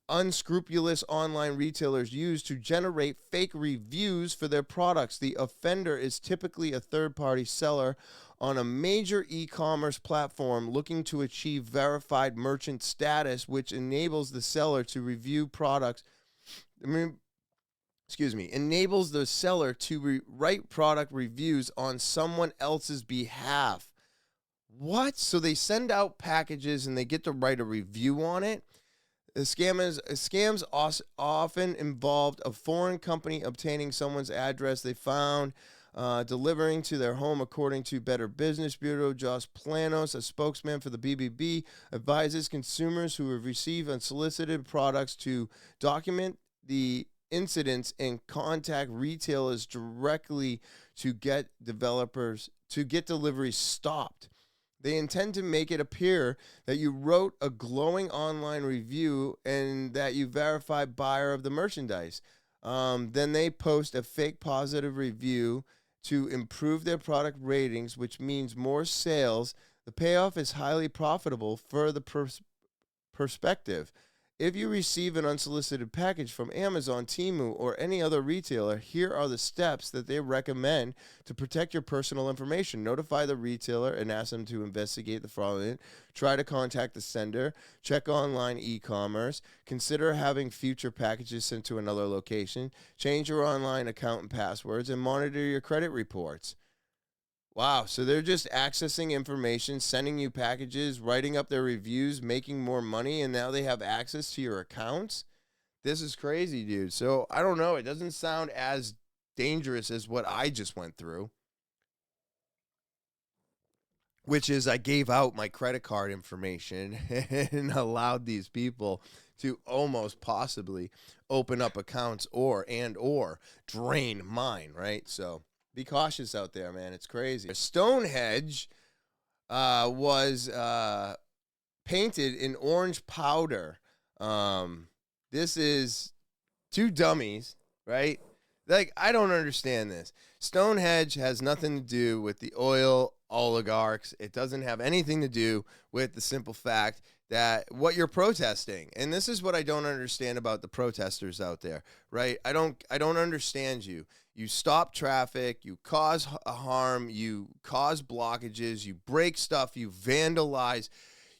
Speaker 1: unscrupulous online retailers use to generate fake reviews for their products. The offender is typically a third-party seller on a major e-commerce platform looking to achieve verified merchant status, which enables the seller to review products. Enables the seller to write product reviews on someone else's behalf. What? So they send out packages and they get to write a review on it? Scams often involved a foreign company obtaining someone's address they found, delivering to their home, according to Better Business Bureau. Josh Planos, a spokesman for the BBB, advises consumers who have received unsolicited products to document the incidents and contact retailers directly to get deliveries stopped. They intend to make it appear that you wrote a glowing online review and that you verified buyer of the merchandise. Then they post a fake positive review to improve their product ratings, which means more sales. The payoff is highly profitable for the perspective. If you receive an unsolicited package from Amazon, Temu, or any other retailer, here are the steps that they recommend to protect your personal information. Notify the retailer and ask them to investigate the fraud. Try to contact the sender. Check online e-commerce. Consider having future packages sent to another location. Change your online account and passwords, and monitor your credit reports. Wow, so they're just accessing information, sending you packages, writing up their reviews, making more money, and now they have access to your accounts? This is crazy, dude. So, I don't know. It doesn't sound as dangerous as what I just went through, which is I gave out my credit card information and allowed these people to almost possibly open up accounts or drain mine, right? So, be cautious out there, man. It's crazy. Stonehenge was painted in orange powder. This is two dummies, right? Like, I don't understand this. Stonehenge has nothing to do with the oil oligarchs. It doesn't have anything to do with the simple fact that what you're protesting. And this is what I don't understand about the protesters out there, right? I don't understand you. You stop traffic, you cause harm, you cause blockages, you break stuff, you vandalize,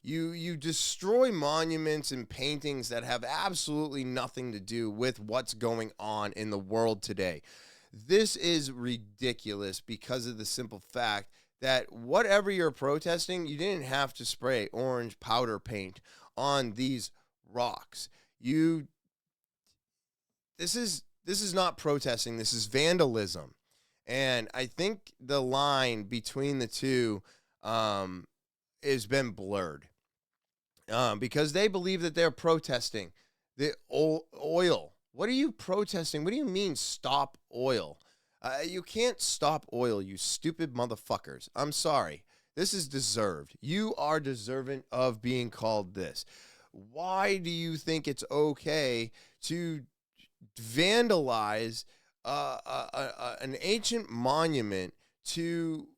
Speaker 1: you destroy monuments and paintings that have absolutely nothing to do with what's going on in the world today. This is ridiculous because of the simple fact that whatever you're protesting, you didn't have to spray orange powder paint on these rocks. This is not protesting. This is vandalism. And I think the line between the two has been blurred because they believe that they're protesting the oil. What are you protesting? What do you mean stop oil? You can't stop oil, you stupid motherfuckers. I'm sorry. This is deserved. You are deserving of being called this. Why do you think it's okay to vandalize an ancient monument to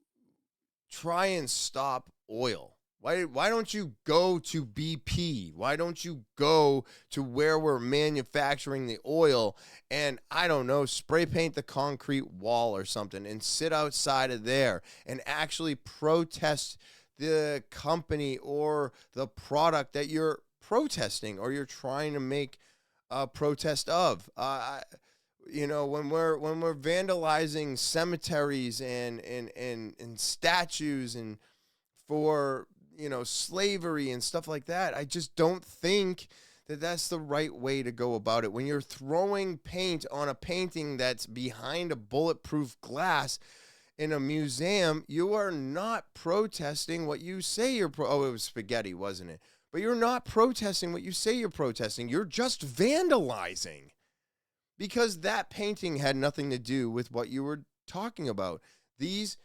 Speaker 1: try and stop oil? Why don't you go to BP? Why don't you go to where we're manufacturing the oil and, I don't know, spray paint the concrete wall or something and sit outside of there and actually protest the company or the product that you're protesting or you're trying to make a protest of? You know, when we're vandalizing cemeteries and statues and for, you know, slavery and stuff like that, I just don't think that that's the right way to go about it. When you're throwing paint on a painting that's behind a bulletproof glass in a museum, you are not protesting what you say you're oh, it was spaghetti, wasn't it? But you're not protesting what you say you're protesting. You're just vandalizing. Because that painting had nothing to do with what you were talking about. These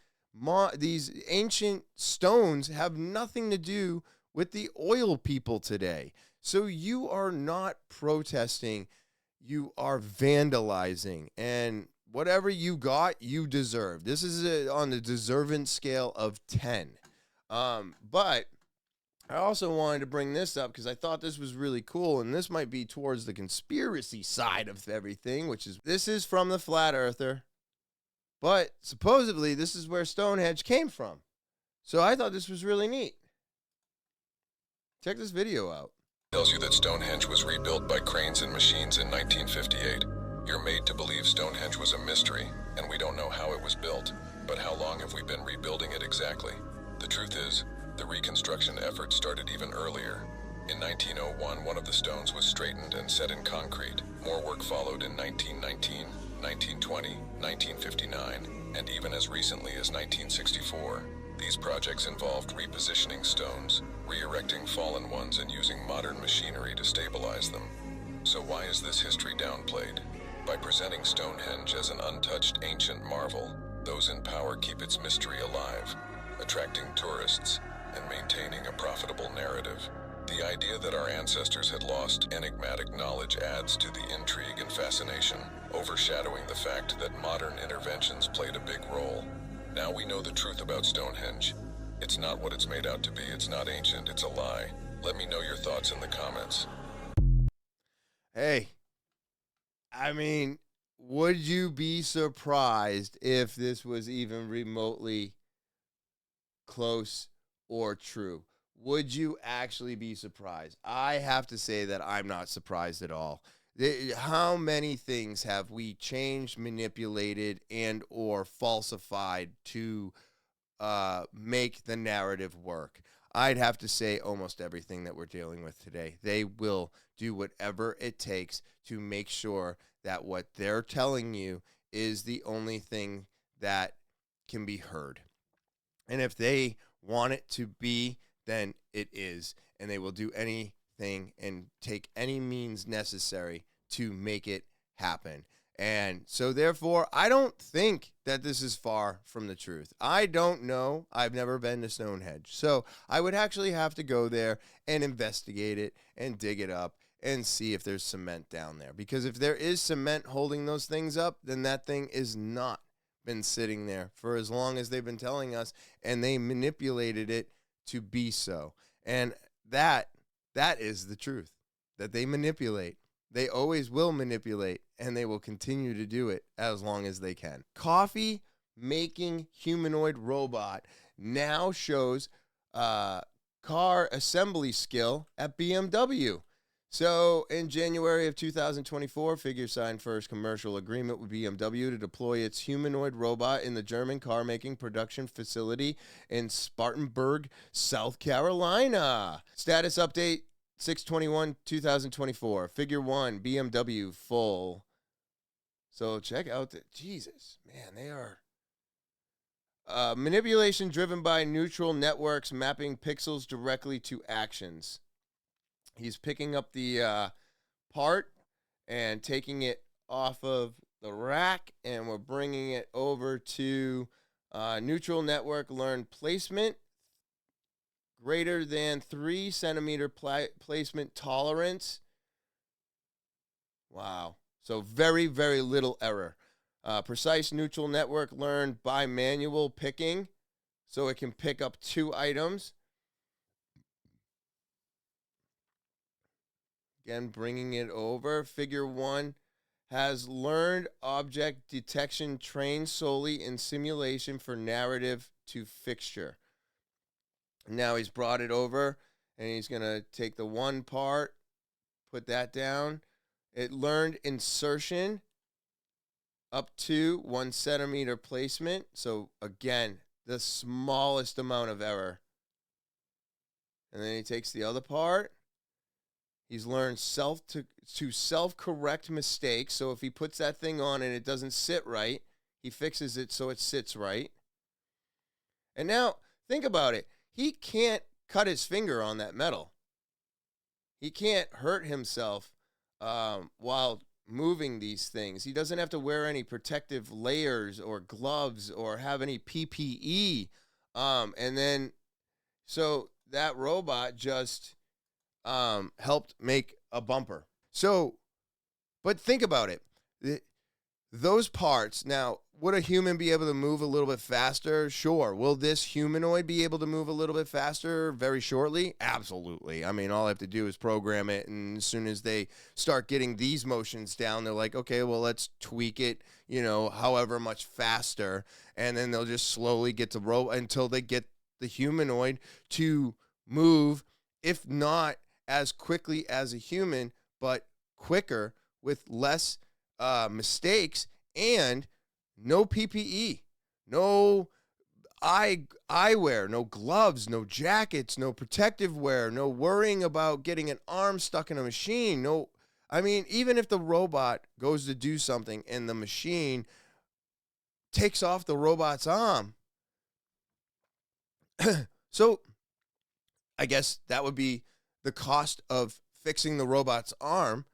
Speaker 1: ancient stones have nothing to do with the oil people today. So you are not protesting, you are vandalizing. And whatever you got, you deserve. This is on the deserving scale of 10. But I also wanted to bring this up because I thought this was really cool, and this might be towards the conspiracy side of everything, this is from the Flat Earther. But supposedly, this is where Stonehenge came from. So I thought this was really neat. Check this video out.
Speaker 13: Tells you that Stonehenge was rebuilt by cranes and machines in 1958. You're made to believe Stonehenge was a mystery, and we don't know how it was built. But how long have we been rebuilding it exactly? The truth is, the reconstruction effort started even earlier. In 1901, one of the stones was straightened and set in concrete. More work followed in 1919, 1920, 1959, and even as recently as 1964. These projects involved repositioning stones, re-erecting fallen ones, and using modern machinery to stabilize them. So why is this history downplayed? By presenting Stonehenge as an untouched ancient marvel, those in power keep its mystery alive, attracting tourists and maintaining a profitable narrative. The idea that our ancestors had lost enigmatic knowledge adds to the intrigue and fascination, overshadowing the fact that modern interventions played a big role. Now we know the truth about Stonehenge. It's not what it's made out to be. It's not ancient. It's a lie. Let me know your thoughts in the comments.
Speaker 1: Hey, I mean, would you be surprised if this was even remotely close or true? Would you actually be surprised? I have to say that I'm not surprised at all. How many things have we changed, manipulated, and or falsified to make the narrative work? I'd have to say almost everything that we're dealing with today. They will do whatever it takes to make sure that what they're telling you is the only thing that can be heard. And if they want it to be, then it is. And they will do anything and take any means necessary to make it happen. And so therefore, I don't think that this is far from the truth. I don't know. I've never been to Stonehenge. So I would actually have to go there and investigate it and dig it up and see if there's cement down there. Because if there is cement holding those things up, then that thing is not been sitting there for as long as they've been telling us, and they manipulated it to be so. And that is the truth, that they manipulate. They always will manipulate, and they will continue to do it as long as they can. Coffee making humanoid robot now shows car assembly skill at BMW. So in January of 2024, Figure signed first commercial agreement with BMW to deploy its humanoid robot in the German car-making production facility in Spartanburg, South Carolina. Status update 6/21/2024. Figure 1, BMW full. So check out the, Jesus, man, they are. Manipulation driven by neutral networks mapping pixels directly to actions. He's picking up the part and taking it off of the rack, and we're bringing it over to neutral network learn placement, greater than 3 centimeter placement tolerance. Wow. So very, very little error. Precise neutral network learned by manual picking, so it can pick up 2 items. Again, bringing it over. Figure 1 has learned object detection trained solely in simulation for narrative to fixture. Now he's brought it over, and he's going to take the 1 part, put that down. It learned insertion up to 1 centimeter placement. So again, the smallest amount of error. And then he takes the other part. He's learned to self-correct mistakes. So if he puts that thing on and it doesn't sit right, he fixes it so it sits right. And now think about it. He can't cut his finger on that metal. He can't hurt himself while moving these things. He doesn't have to wear any protective layers or gloves or have any PPE. And then, so that robot just helped make a bumper. So, but think about it. Those parts, now, would a human be able to move a little bit faster? Sure. Will this humanoid be able to move a little bit faster very shortly? Absolutely. I mean, all I have to do is program it, and as soon as they start getting these motions down, they're like, okay, well, let's tweak it, however much faster, and then they'll just slowly get to roll until they get the humanoid to move, if not as quickly as a human, but quicker with less mistakes and no PPE, no eyewear, no gloves, no jackets, no protective wear, no worrying about getting an arm stuck in a machine. Even if the robot goes to do something and the machine takes off the robot's arm, so I guess that would be the cost of fixing the robot's arm,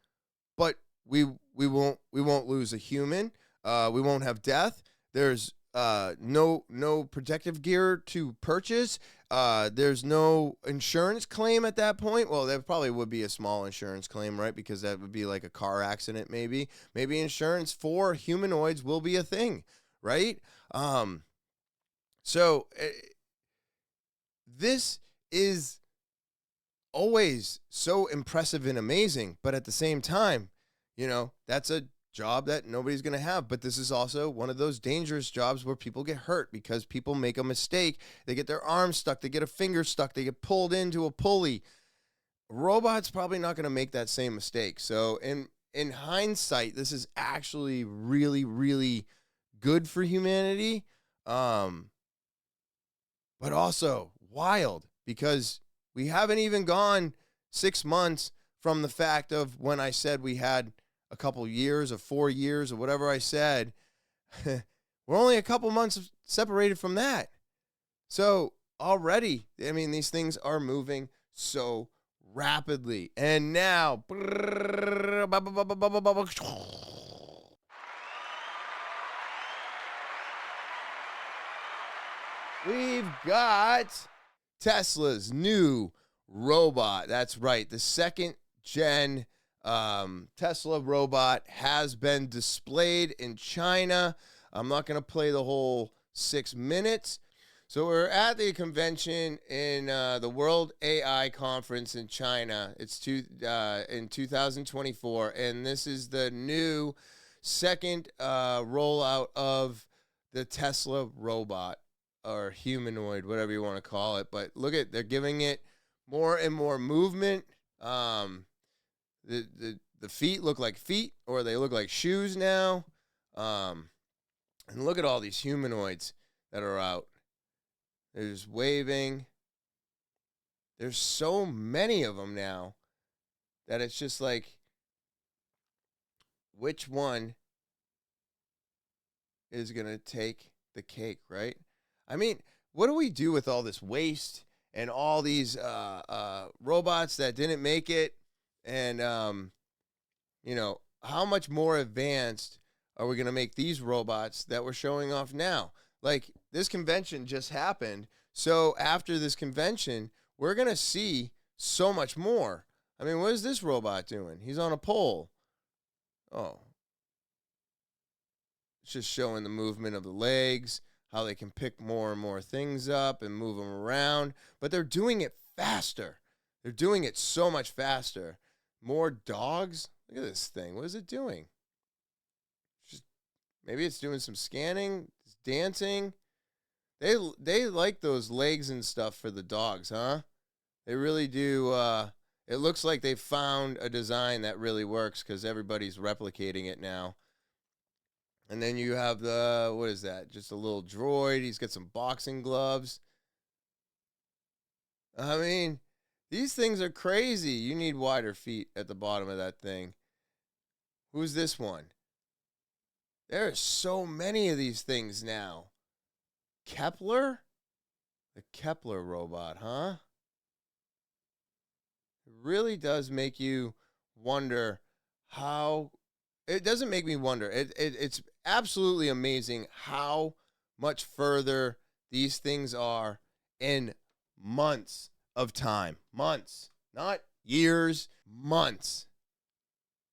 Speaker 1: but we won't lose a human. We won't have death. There's no protective gear to purchase. There's no insurance claim at that point. Well, there probably would be a small insurance claim, right? Because that would be like a car accident, maybe. Maybe insurance for humanoids will be a thing, right? This is always so impressive and amazing, but at the same time, that's a job that nobody's going to have. But this is also one of those dangerous jobs where people get hurt because people make a mistake. They get their arm stuck. They get a finger stuck. They get pulled into a pulley. Robot's probably not going to make that same mistake. So in hindsight, this is actually really, really good for humanity. But also wild, because we haven't even gone 6 months from the fact of when I said we had a couple years or 4 years or whatever I said. We're only a couple months separated from that. So already, these things are moving so rapidly. And now, we've got Tesla's new robot. That's right. The 2nd gen Tesla robot has been displayed in China. I'm not going to play the whole 6 minutes. So we're at the convention in the World AI Conference in China. It's in 2024, and this is the new 2nd rollout of the Tesla robot, or humanoid, whatever you want to call it. But look they're giving it more and more movement. The feet look like feet, or they look like shoes now. And look at all these humanoids that are out. They're just waving. There's so many of them now that it's just like, which one is going to take the cake, right? What do we do with all this waste and all these robots that didn't make it? And, how much more advanced are we going to make these robots that we're showing off now? Like, this convention just happened. So after this convention, we're going to see so much more. I mean, what is this robot doing? He's on a pole. Oh. It's just showing the movement of the legs, how they can pick more and more things up and move them around. But they're doing it faster. They're doing it so much faster. More dogs. Look at this thing. What is it doing? Maybe it's doing some scanning, it's dancing. They like those legs and stuff for the dogs, huh? They really do. It looks like they found a design that really works because everybody's replicating it now. And then you have what is that? Just a little droid. He's got some boxing gloves. I mean, these things are crazy. You need wider feet at the bottom of that thing. Who's this one? There are so many of these things now. Kepler? The Kepler robot, huh? It really does make you wonder how... It doesn't make me wonder. It's absolutely amazing how much further these things are in months of time. Months. Not years. Months.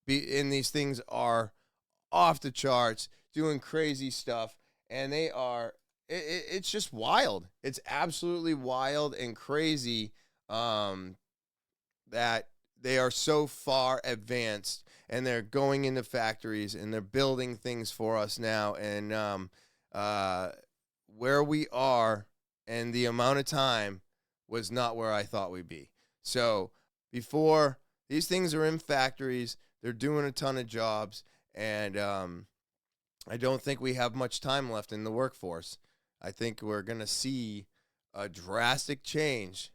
Speaker 1: And these things are off the charts, doing crazy stuff, and they are, it's just wild. It's absolutely wild and crazy that they are so far advanced, and they're going into factories, and they're building things for us now, and where we are and the amount of time was not where I thought we'd be. So before, these things are in factories, they're doing a ton of jobs, and I don't think we have much time left in the workforce. I think we're going to see a drastic change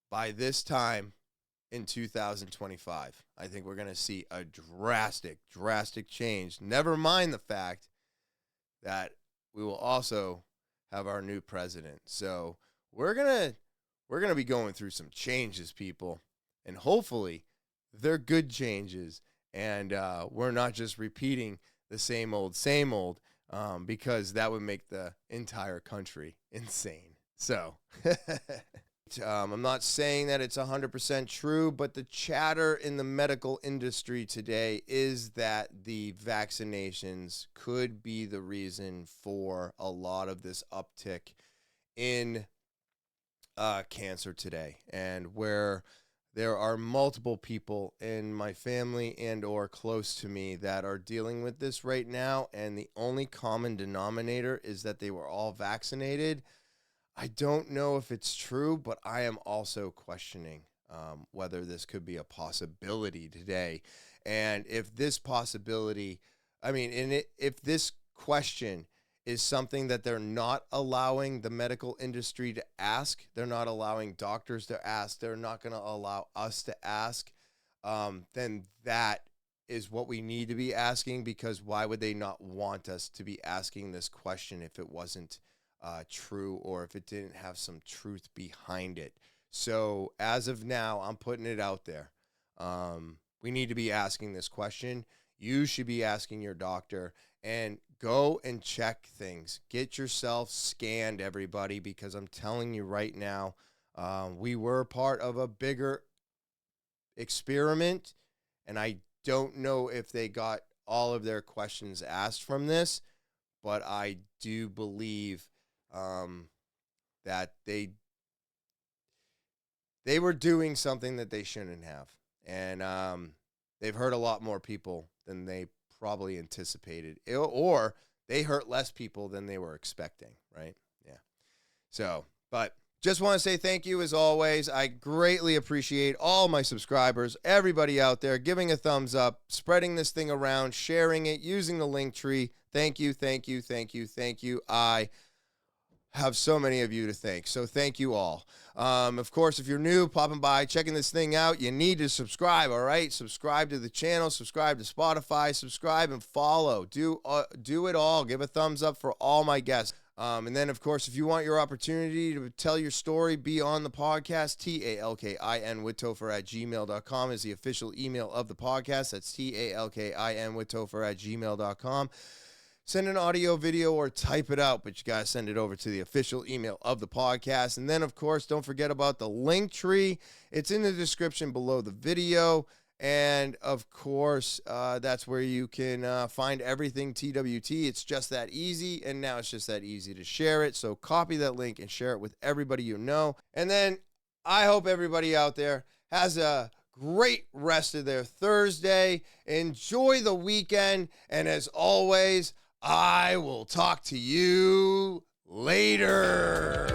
Speaker 1: by this time in 2025. I think we're going to see a drastic change. Never mind the fact that we will also have our new president. So we're going to be going through some changes, people, and hopefully they're good changes. And we're not just repeating the same old, because that would make the entire country insane. So I'm not saying that it's 100% true, but the chatter in the medical industry today is that the vaccinations could be the reason for a lot of this uptick in cancer today, and where there are multiple people in my family and or close to me that are dealing with this right now, and the only common denominator is that they were all vaccinated. I don't know if it's true, but I am also questioning whether this could be a possibility today. And if this possibility, if this question is something that they're not allowing the medical industry to ask, they're not allowing doctors to ask, they're not going to allow us to ask, then that is what we need to be asking, because why would they not want us to be asking this question if it wasn't true, or if it didn't have some truth behind it? So as of now, I'm putting it out there. We need to be asking this question. You should be asking your doctor, and go and check things. Get yourself scanned, everybody, because I'm telling you right now, we were part of a bigger experiment, and I don't know if they got all of their questions asked from this, but I do believe that they were doing something that they shouldn't have, and they've hurt a lot more people than they probably anticipated, or they hurt less people than they were expecting, right? Yeah. So, but just want to say thank you as always. I greatly appreciate all my subscribers, everybody out there giving a thumbs up, spreading this thing around, sharing it, using the link tree. Thank you, thank you, thank you, thank you. I have so many of you to thank, so thank you all. Of course, if you're new, popping by, checking this thing out, you need to subscribe, all right? Subscribe to the channel, subscribe to Spotify, subscribe and follow. Do it all. Give a thumbs up for all my guests. And then, of course, if you want your opportunity to tell your story, be on the podcast, talkinwithtopher@gmail.com is the official email of the podcast. That's talkinwithtopher@gmail.com. Send an audio, video, or type it out, but you got to send it over to the official email of the podcast. And then, of course, don't forget about the link tree. It's in the description below the video. And, of course, that's where you can find everything TWT. It's just that easy, and now it's just that easy to share it. So copy that link and share it with everybody you know. And then I hope everybody out there has a great rest of their Thursday. Enjoy the weekend. And as always, I will talk to you later.